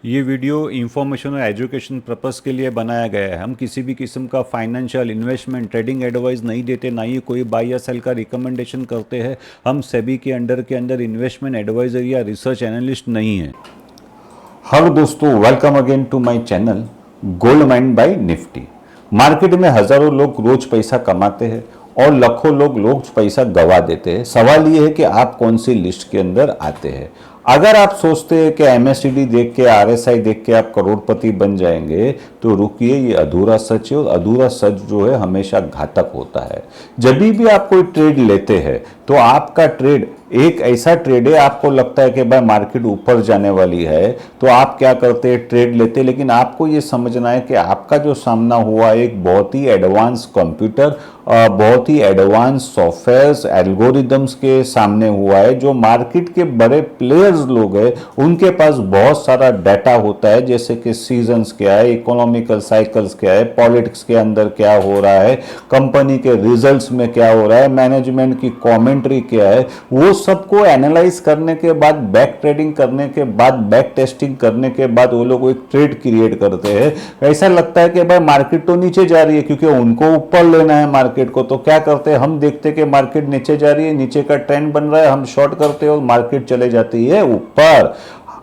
ये video information और education purpose के लिए बनाया गया है। हम किसी भी किस्म का फाइनेंशियल इन्वेस्टमेंट ट्रेडिंग एडवाइस नहीं देते, ना ही कोई बाय या सेल का रिकमेंडेशन करते हैं। हम सेबी के अंडर इन्वेस्टमेंट एडवाइजर या रिसर्च एनालिस्ट नहीं है। हेलो दोस्तों, welcome again to my channel gold mine by Nifty. Market में हजारों लोग रोज पैसा कमाते हैं और लाखों लोग रोज पैसा गवा देते हैं। सवाल ये है कि आप कौन सी लिस्ट के अंदर आते हैं। अगर आप सोचते हैं कि एमएससीडी देख के, आरएसआई देख के आप करोड़पति बन जाएंगे, तो रुकिए, ये अधूरा सच है। और अधूरा सच जो है हमेशा घातक होता है। जब भी आप कोई ट्रेड लेते हैं तो आपका ट्रेड एक ऐसा ट्रेड है, आपको लगता है कि भाई मार्केट ऊपर जाने वाली है, तो आप क्या करते हैं, ट्रेड लेते हैं। लेकिन आपको ये समझना है कि आपका जो सामना हुआ एक बहुत ही एडवांस कंप्यूटर, बहुत ही एडवांस सॉफ्टवेयर्स, एल्गोरिदम्स के सामने हुआ है। जो मार्केट के बड़े प्लेयर्स लोग हैं उनके पास बहुत सारा डाटा होता है, जैसे कि सीजन्स क्या है, इकोनॉमिकल साइकिल्स क्या है, पॉलिटिक्स के अंदर क्या हो रहा है, कंपनी के रिजल्ट्स में क्या हो रहा है, मैनेजमेंट की कमेंट्री क्या है। वो सबको एनालाइज करने के बाद, बैक ट्रेडिंग करने के बाद, बैक टेस्टिंग करने के बाद वो लोग एक ट्रेड क्रिएट करते हैं। ऐसा लगता है कि भाई मार्केट तो नीचे जा रही है, क्योंकि उनको ऊपर लेना है मार्केट को। तो क्या करते हैं, हम देखते हैं कि मार्केट नीचे जा रही है, नीचे का ट्रेंड बन रहा है, हम शॉर्ट करते हैं और मार्केट चले जाती है ऊपर।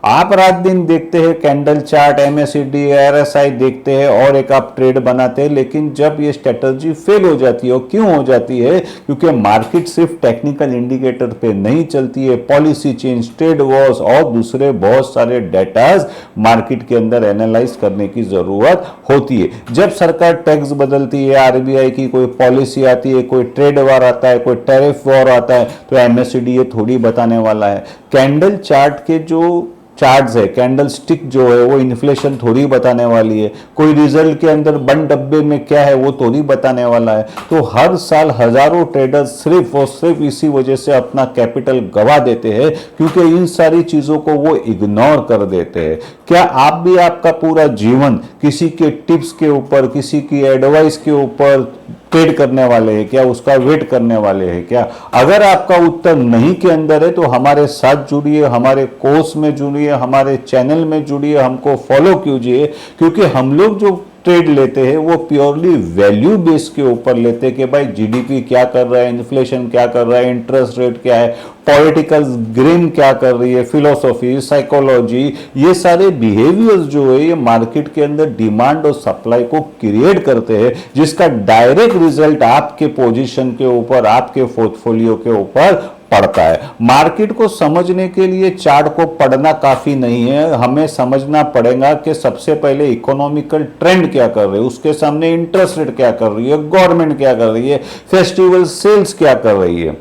आप रात दिन देखते हैं, कैंडल चार्ट, एमएससीडी, आरएसआई देखते हैं और एक आप ट्रेड बनाते हैं। लेकिन जब ये स्ट्रेटजी फेल हो जाती है, और क्यों हो जाती है, क्योंकि मार्केट सिर्फ टेक्निकल इंडिकेटर पे नहीं चलती है। पॉलिसी चेंज, ट्रेड वॉर्स और दूसरे बहुत सारे डेटाज मार्केट के अंदर एनालाइज करने की जरूरत होती है। जब सरकार टैक्स बदलती है, आरबीआई की कोई पॉलिसी आती है, कोई ट्रेड वॉर आता है, कोई टैरिफ वॉर आता है, तो एमएससीडी ये थोड़ी बताने वाला है। कैंडल चार्ट के जो चार्ट्स है, कैंडल स्टिक जो है, वो इन्फ्लेशन थोड़ी बताने वाली है। कोई रिजल्ट के अंदर बंद डब्बे में क्या है वो थोड़ी बताने वाला है। तो हर साल हजारों ट्रेडर्स सिर्फ और सिर्फ इसी वजह से अपना कैपिटल गवा देते हैं, क्योंकि इन सारी चीजों को वो इग्नोर कर देते हैं। क्या आप भी आपका पूरा जीवन किसी के टिप्स के ऊपर, किसी की एडवाइस के ऊपर ट्रेड करने वाले हैं क्या? उसका वेट करने वाले हैं क्या? अगर आपका उत्तर नहीं के अंदर है तो हमारे साथ जुड़िए, हमारे कोर्स में जुड़िए, हमारे चैनल में जुड़िए, हमको फॉलो कीजिए। क्योंकि हम लोग जो ट्रेड लेते हैं वो प्योरली वैल्यू बेस के ऊपर लेते हैं कि भाई जीडीपी क्या कर रहा है, इन्फ्लेशन क्या कर रहा है, इंटरेस्ट रेट क्या है, पॉलिटिकल ग्रीन क्या कर रही है, फिलोसॉफी, साइकोलॉजी, ये सारे बिहेवियर्स जो है ये मार्केट के अंदर डिमांड और सप्लाई को क्रिएट करते हैं, जिसका डायरेक्ट रिजल्ट आपके पोजीशन के ऊपर, आपके पोर्टफोलियो के ऊपर पड़ता है। मार्केट को समझने के लिए चार्ट को पढ़ना काफी नहीं है, हमें समझना पड़ेगा कि सबसे पहले इकोनॉमिकल ट्रेंड क्या कर रही है, उसके सामने इंटरेस्ट रेट क्या कर रही है, गवर्नमेंट क्या कर रही है, फेस्टिवल सेल्स क्या कर रही है।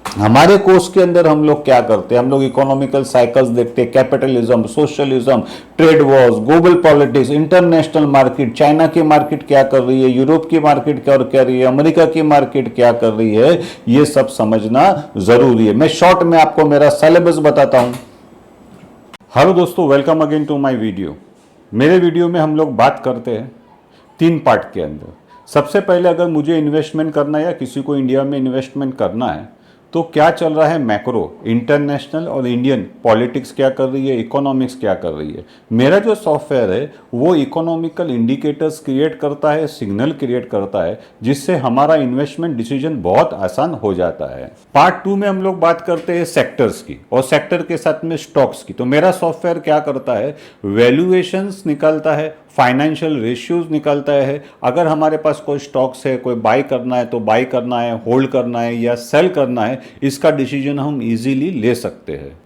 हमारे कोर्स के अंदर हम लोग क्या करते हैं, हम लोग इकोनॉमिकल साइकिल्स देखते हैं, capitalism, socialism, trade Wars, global politics, international market, China की मार्केट क्या कर रही है, यूरोप की मार्केट क्या कर रही है, अमेरिका की मार्केट क्या कर रही है, ये सब समझना जरूरी है। मैं शॉर्ट में आपको मेरा सिलेबस बताता हूं। हेलो दोस्तों, welcome again to my video. मेरे वीडियो में हम लोग बात करते हैं 3 पार्ट के अंदर। सबसे पहले, अगर मुझे इन्वेस्टमेंट करना है या किसी को इंडिया में इन्वेस्टमेंट करना है तो क्या चल रहा है, मैक्रो, इंटरनेशनल और इंडियन पॉलिटिक्स क्या कर रही है, इकोनॉमिक्स क्या कर रही है। मेरा जो सॉफ्टवेयर है वो इकोनॉमिकल इंडिकेटर्स क्रिएट करता है, सिग्नल क्रिएट करता है, जिससे हमारा इन्वेस्टमेंट डिसीजन बहुत आसान हो जाता है। पार्ट 2 में हम लोग बात करते हैं सेक्टर्स की और सेक्टर के साथ में स्टॉक्स की। तो मेरा सॉफ्टवेयर क्या करता है, वैल्यूएशंस निकालता है, फाइनेंशियल रेशियोज निकलता है। अगर हमारे पास कोई स्टॉक्स है, कोई बाय करना है तो बाय करना है, होल्ड करना है या सेल करना है, इसका डिसीजन हम इजीली ले सकते हैं।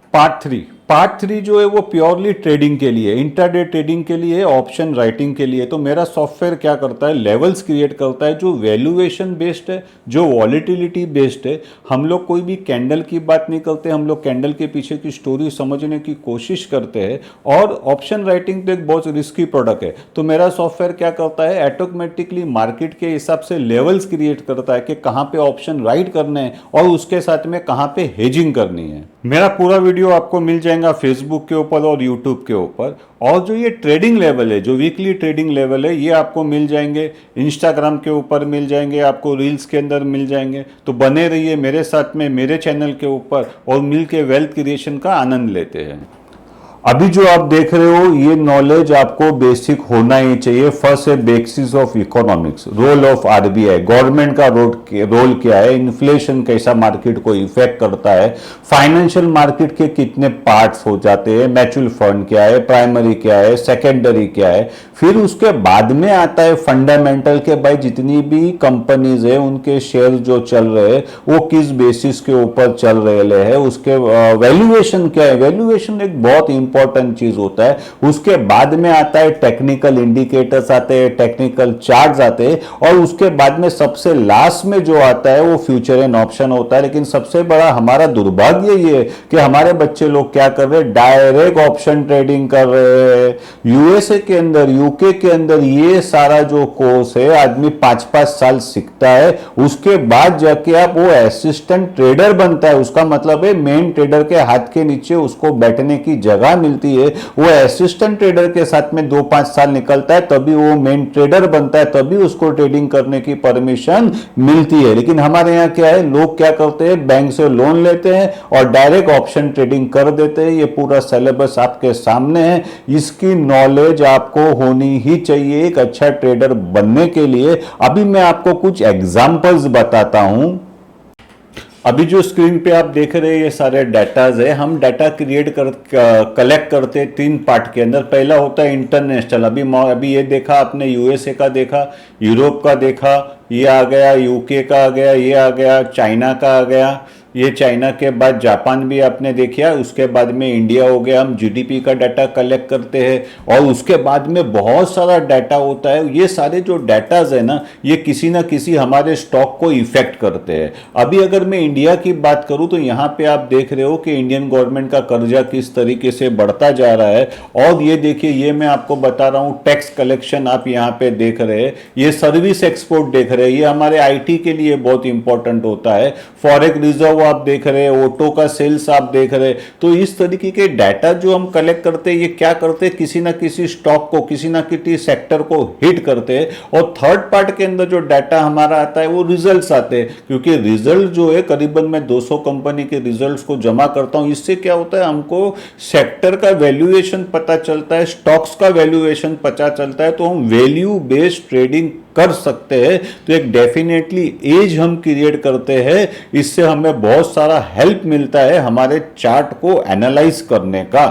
पार्ट थ्री जो है वो प्योरली ट्रेडिंग के लिए, इंट्राडे ट्रेडिंग के लिए, ऑप्शन राइटिंग के लिए। तो मेरा सॉफ्टवेयर क्या करता है, लेवल्स क्रिएट करता है जो वैल्यूएशन बेस्ड है, जो वॉलिटिलिटी बेस्ड है। हम लोग कोई भी कैंडल की बात नहीं करते, हम लोग कैंडल के पीछे की स्टोरी समझने की कोशिश करते हैं। और ऑप्शन राइटिंग तो एक बहुत रिस्की प्रोडक्ट है, तो मेरा सॉफ्टवेयर क्या करता है, ऑटोमेटिकली मार्केट के हिसाब से लेवल्स क्रिएट करता है कि कहाँ पे ऑप्शन राइट करने हैं और उसके साथ में कहाँ पे हेजिंग करनी है। मेरा पूरा वीडियो आपको मिल जाएगा फेसबुक के ऊपर और यूट्यूब के ऊपर। और जो ये ट्रेडिंग लेवल है, जो वीकली ट्रेडिंग लेवल है, ये आपको मिल जाएंगे इंस्टाग्राम के ऊपर, मिल जाएंगे आपको रील्स के अंदर मिल जाएंगे। तो बने रहिए मेरे साथ में, मेरे चैनल के ऊपर, और मिल के वेल्थ क्रिएशन का आनंद लेते हैं। अभी जो आप देख रहे हो ये नॉलेज आपको बेसिक होना ही चाहिए। फर्स्ट है basis of economics, role of RBI, government का रोल क्या है, इन्फ्लेशन कैसा मार्केट को इफेक्ट करता है, फाइनेंशियल मार्केट के कितने पार्ट्स हो जाते हैं, म्यूचुअल फंड क्या है, प्राइमरी क्या है, सेकेंडरी क्या है। फिर उसके बाद में आता है फंडामेंटल के भाई जितनी भी कंपनीज है उनके शेयर जो चल रहे हैं वो किस बेसिस के ऊपर चल रहे हैं, उसके वैल्यूएशन क्या है। वैल्यूएशन एक बहुत इंपॉर्टेंट चीज होता है। उसके बाद में आता है टेक्निकल इंडिकेटर्स आते हैं, टेक्निकल चार्ट्स आते हैं, और उसके बाद में सबसे लास्ट में जो आता है वो फ्यूचर एंड ऑप्शन होता है। लेकिन सबसे बड़ा हमारा दुर्भाग्य ये है कि हमारे बच्चे लोग क्या कर रहे हैं, डायरेक्ट ऑप्शन ट्रेडिंग कर रहे हैं। यूएसए के अंदर, यूके के अंदर ये सारा जो कोर्स है आदमी 5-5 साल सीखता है, उसके बाद जाके आप वो असिस्टेंट ट्रेडर बनता है। उसका मतलब है मेन ट्रेडर के हाथ के नीचे उसको बैठने की जगह मिलती है। वो असिस्टेंट ट्रेडर के साथ में 2-5 साल निकलता है, तभी वो मेन ट्रेडर बनता है, तभी उसको ट्रेडिंग करने की परमिशन मिलती है। लेकिन हमारे यहाँ क्या है, लोग क्या करते हैं, बैंक से लोन लेते हैं और डायरेक्ट ऑप्शन ट्रेडिंग कर देते हैं। ये पूरा सिलेबस आपके सामने है, इसकी नॉलेज आपको होनी ही चाहिए एक अच्छा ट्रेडर बनने के लिए। अभी मैं आपको कुछ एग्जांपल्स बताता हूं। अभी जो स्क्रीन पे आप देख रहे हैं ये सारे डाटाज है। हम डाटा कलेक्ट करते हैं 3 पार्ट के अंदर। पहला होता है इंटरनेशनल। अभी ये देखा आपने, यूएसए का देखा, यूरोप का देखा, ये आ गया, यूके का आ गया, ये आ गया, चाइना का आ गया, ये चाइना के बाद जापान भी आपने देखा, उसके बाद में इंडिया हो गया। हम जीडीपी का डाटा कलेक्ट करते हैं और उसके बाद में बहुत सारा डाटा होता है। ये सारे जो डाटाज है ना, ये किसी ना किसी हमारे स्टॉक को इफेक्ट करते हैं। अभी अगर मैं इंडिया की बात करूं तो यहाँ पे आप देख रहे हो कि इंडियन गवर्नमेंट का कर्जा किस तरीके से बढ़ता जा रहा है। और ये देखिए, ये मैं आपको बता रहा हूँ, टैक्स कलेक्शन आप यहाँ पे देख रहे हैं, ये सर्विस एक्सपोर्ट देख रहे हैं, ये हमारे आईटी के लिए बहुत इंपॉर्टेंट होता है। फॉरेक्स रिजर्व आप देख रहे हैं, ऑटो का सेल्स आप देख रहे हैं। तो इस तरीके के डाटा जो हम कलेक्ट करते हैं, ये क्या करते हैं, किसी ना किसी स्टॉक को, किसी ना किसी सेक्टर को हिट करते हैं। और थर्ड पार्ट के अंदर जो डाटा हमारा आता है वो रिजल्ट्स आते हैं, क्योंकि रिजल्ट जो है करीबन मैं 200 कंपनी के रिजल्ट्स को जमा करता हूं। इससे क्या होता है, हमको सेक्टर का वैल्यूएशन पता चलता है, स्टॉक्स का वैल्यूएशन पता चलता है, तो हम वैल्यू बेस्ड ट्रेडिंग कर सकते हैं। तो एक डेफिनेटली एज हम क्रिएट करते हैं, इससे हमें बहुत सारा हेल्प मिलता है हमारे चार्ट को एनालाइज करने का।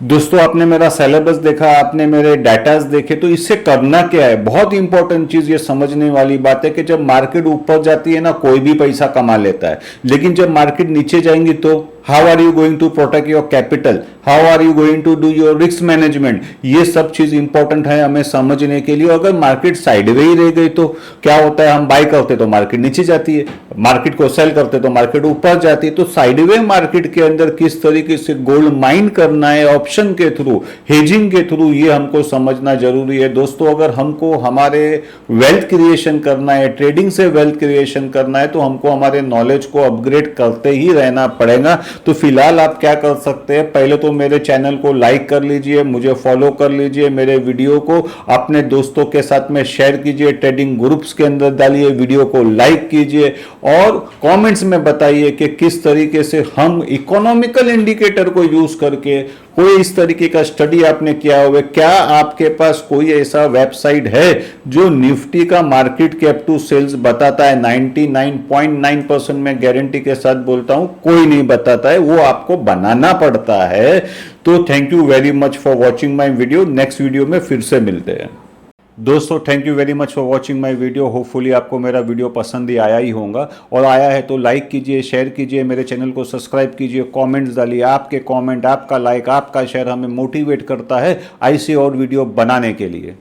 दोस्तों, आपने मेरा सिलेबस देखा, आपने मेरे डाटाज देखे, तो इससे करना क्या है, बहुत इंपॉर्टेंट चीज ये समझने वाली बात है कि जब मार्केट ऊपर जाती है ना, कोई भी पैसा कमा लेता है, लेकिन जब मार्केट नीचे जाएंगी तो how are you going to protect your capital, how are you going to do your risk management, ये सब चीज इंपॉर्टेंट है हमें समझने के लिए। अगर मार्केट साइडवे ही रह गई तो क्या होता है, हम बाय करते तो मार्केट नीचे जाती है, मार्केट को सेल करते तो मार्केट ऊपर जाती है। तो साइडवे मार्केट के अंदर किस तरीके से गोल्ड माइन करना है, ऑप्शन के थ्रू, हेजिंग के थ्रू, ये हमको समझना जरूरी है। दोस्तों, अगर हमको हमारे वेल्थ क्रिएशन करना है, ट्रेडिंग से वेल्थ क्रिएशन करना है, तो हमको हमारे नॉलेज को अपग्रेड करते ही रहना पड़ेगा। तो फिलहाल आप क्या कर सकते हैं, पहले तो मेरे चैनल को लाइक कर लीजिए, मुझे फॉलो कर लीजिए, मेरे वीडियो को अपने दोस्तों के साथ में शेयर कीजिए, ट्रेडिंग ग्रुप्स के अंदर डालिए, वीडियो को लाइक कीजिए और कमेंट्स में बताइए कि किस तरीके से हम इकोनॉमिकल इंडिकेटर को यूज करके कोई इस तरीके का स्टडी आपने किया हुआ है। क्या आपके पास कोई ऐसा वेबसाइट है जो निफ्टी का मार्केट कैप टू सेल्स बताता है? 99.9% मैं गारंटी के साथ बोलता हूं कोई नहीं बताता है, वो आपको बनाना पड़ता है। तो thank you very much for watching my video. Next video में फिर से मिलते हैं। दोस्तों, thank you very much for watching my video. Hopefully आपको मेरा वीडियो पसंद ही आया ही होगा, और आया है तो लाइक कीजिए, शेयर कीजिए, मेरे चैनल को सब्सक्राइब कीजिए, कमेंट्स डालिए। आपके कमेंट, आपका लाइक, आपका शेयर हमें मोटिवेट करता है ऐसे और वीडियो बनाने के लिए।